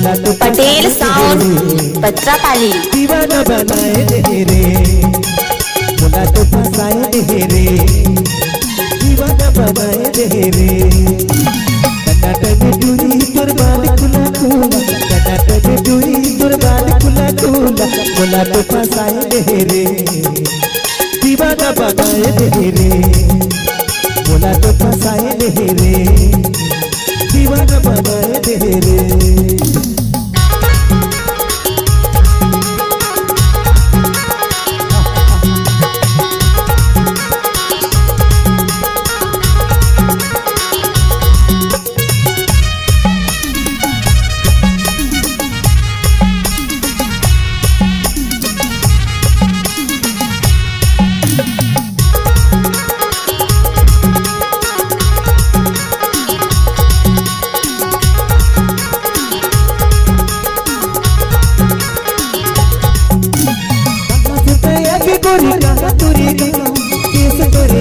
Patel sound पत्रापाली। दीवाना बनाए दे रे मुला तो फसाए दे रे, दीवाना बनाए दे रे। टनाटन डूरी तोर बाल खुला खुला, टनाटन डूरी तोर बाल खुला खुला, मुला तो फसाए दे रे, दीवाना बनाए दे रे, मुला तो फसाए दे रे, दीवाना बनाए दे रे।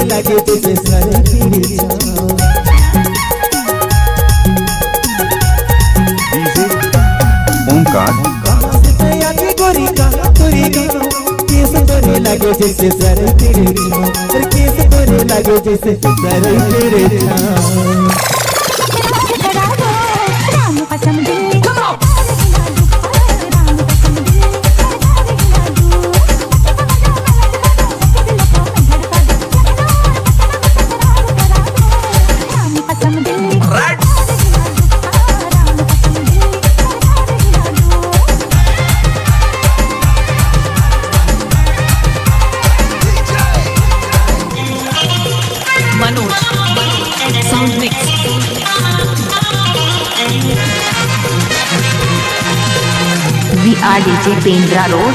लगे तुझे सर की ओंकार गोरी कहाँ तुरी केस तोरे लगे जैसे सर तेरे छाँव, केस तोरे लगे जैसे सर तेरे छाँव। DJ Pendra road.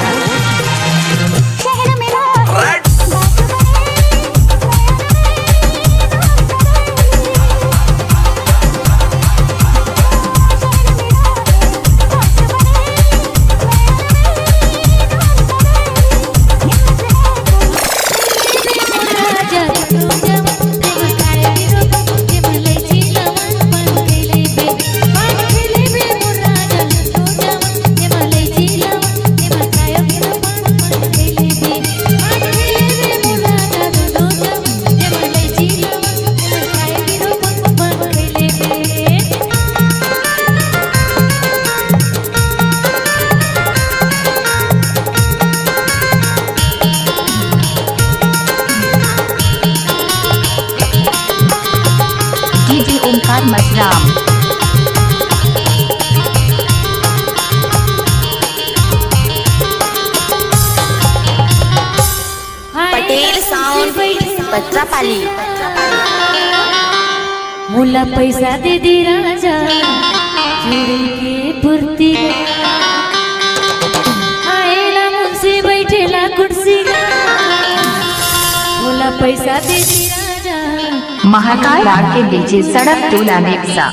Omkar Masram. Patel sound Patrapali. मुला पैसा दे दी राजा चूड़ी के पूर्ति, आएला मुझसे बैठेला कुर्सी, मुला पैसा दे दी राजा। महाकाल राग के डीजे सड़क टोला नेक्सा।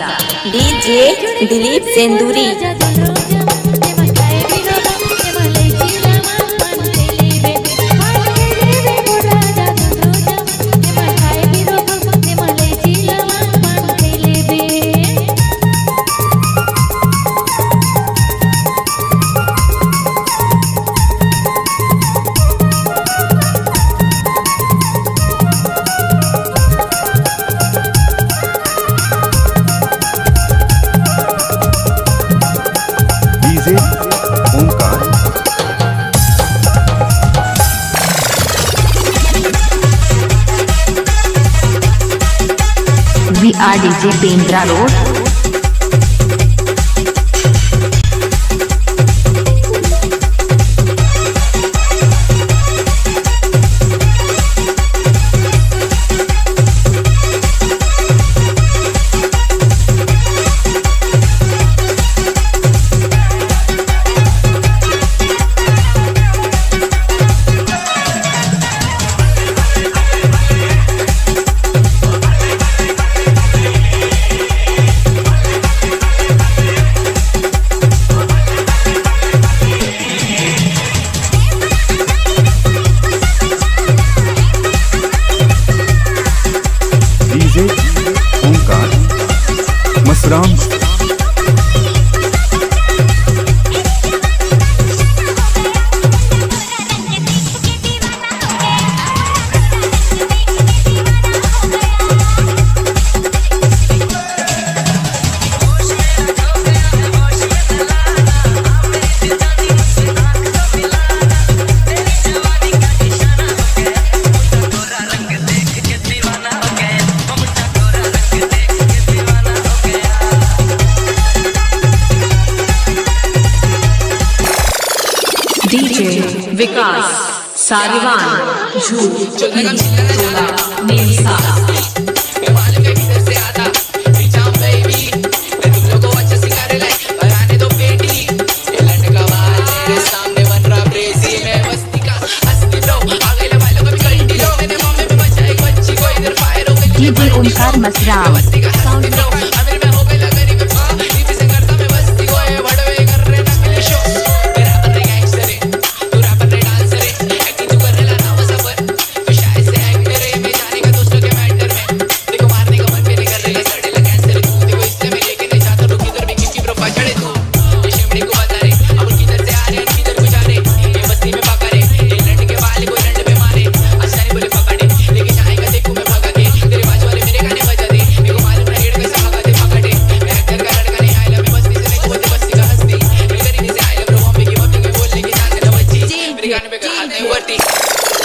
DJ Dilip Senduri. Omkar DJ Pendra road. Omkar Masram. सारिवान झूठ नीलसा डीजे ओंकार मसराम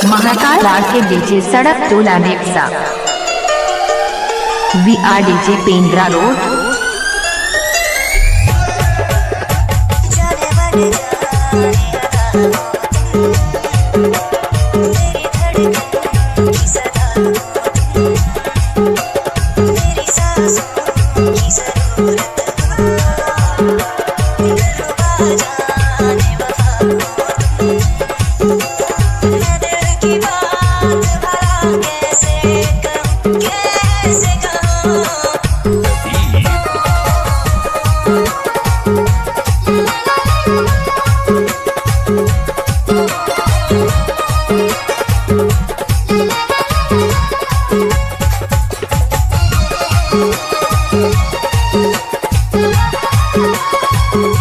महाकाल राग के डीजे सड़क टोला नेक्सा VRDJ Pendra road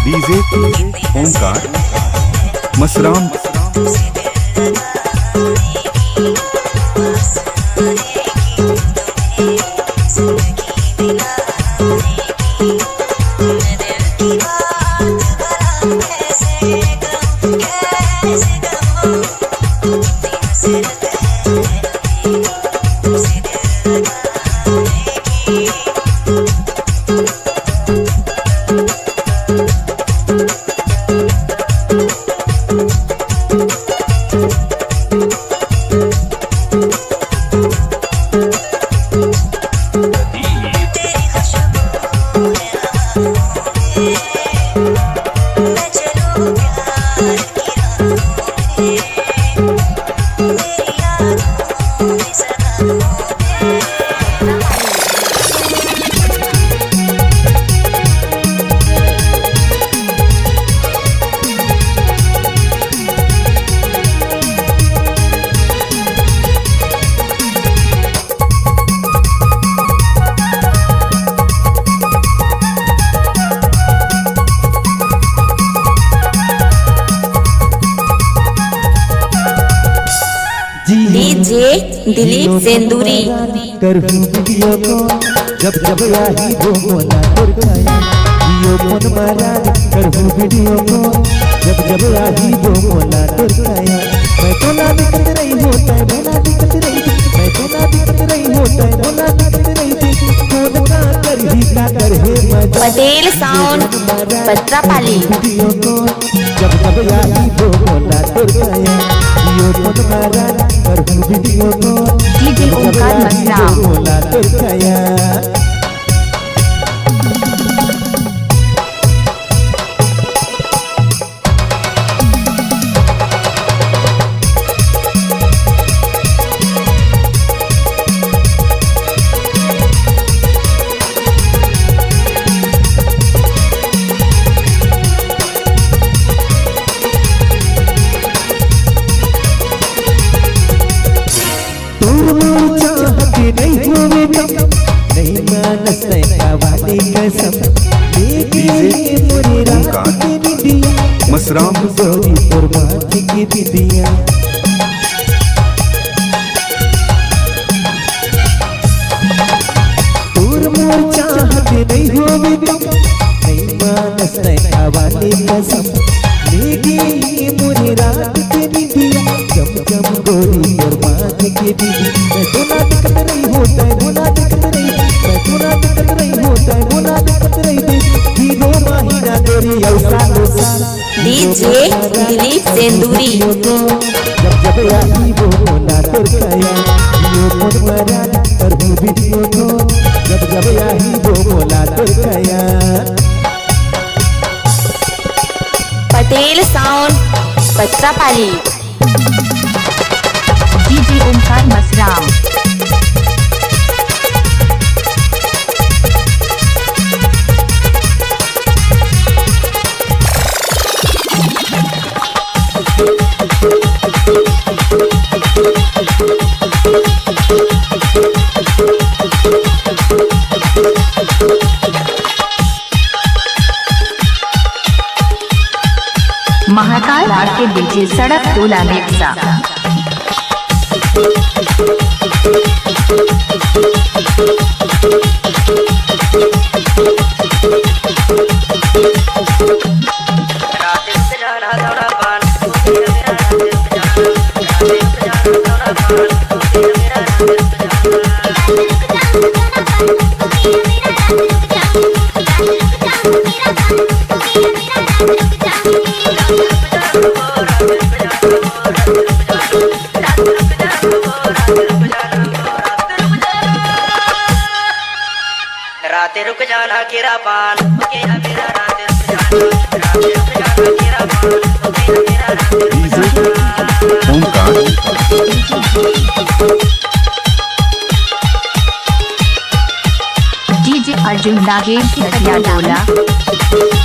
DJ Omkar Masram DJ Dilip Senduri करहूं वीडियो को जब जब आई वो मोला दुर्गाया जियो फोन मारा करहूं वीडियो को जब जब आई वो मोला दुर्गाया मैं तो ना दिखत रही होता है मैं ना दिखत रही मैं तो ना दिखत रही होता है मैं ना दिखत रही फोन का कर ही का कर है मजा पटेल साउंड पत्रापाली वीडियो को जब जब आई वो मोला दुर्गाया जियो फोन मारा करहूं वीडियो को डीजे ओंकार मसराम मोला दुर्गाया नहीं मानस वाली कसम मोरी रात की निदिया मसराम गोरी पुरबात की दिदिया दूर मोर चाहत नहीं होवे नहीं मानस वाली कसम लेगी मोरी रात की निदिया जम जम गोरी पुरबात की दिदिया मैं तो ना दिखत रही होता है वो ना दिखत रही मैं तो ना दिखत रही होता है वो ना दिखत रही हीरो माहिना तेरी औसा डीजे दिलीप सेंदूरी जब जब आई वो मोला तोर कया वीडियो फोन मरा कर हूँ वीडियो कॉल जब आई वो मोला तोर कया पटेल साउंड पत्रापाली डीजे ओमकार मसराम महाकाल राग के डीजे सड़क टोला नेक्सा रातें रुक जाना केरा पान मेरा मेरा रातें रुक जाना केरा पान मेरा डीजे ओमकार डीजे अर्जुन नागेश नदिया डोला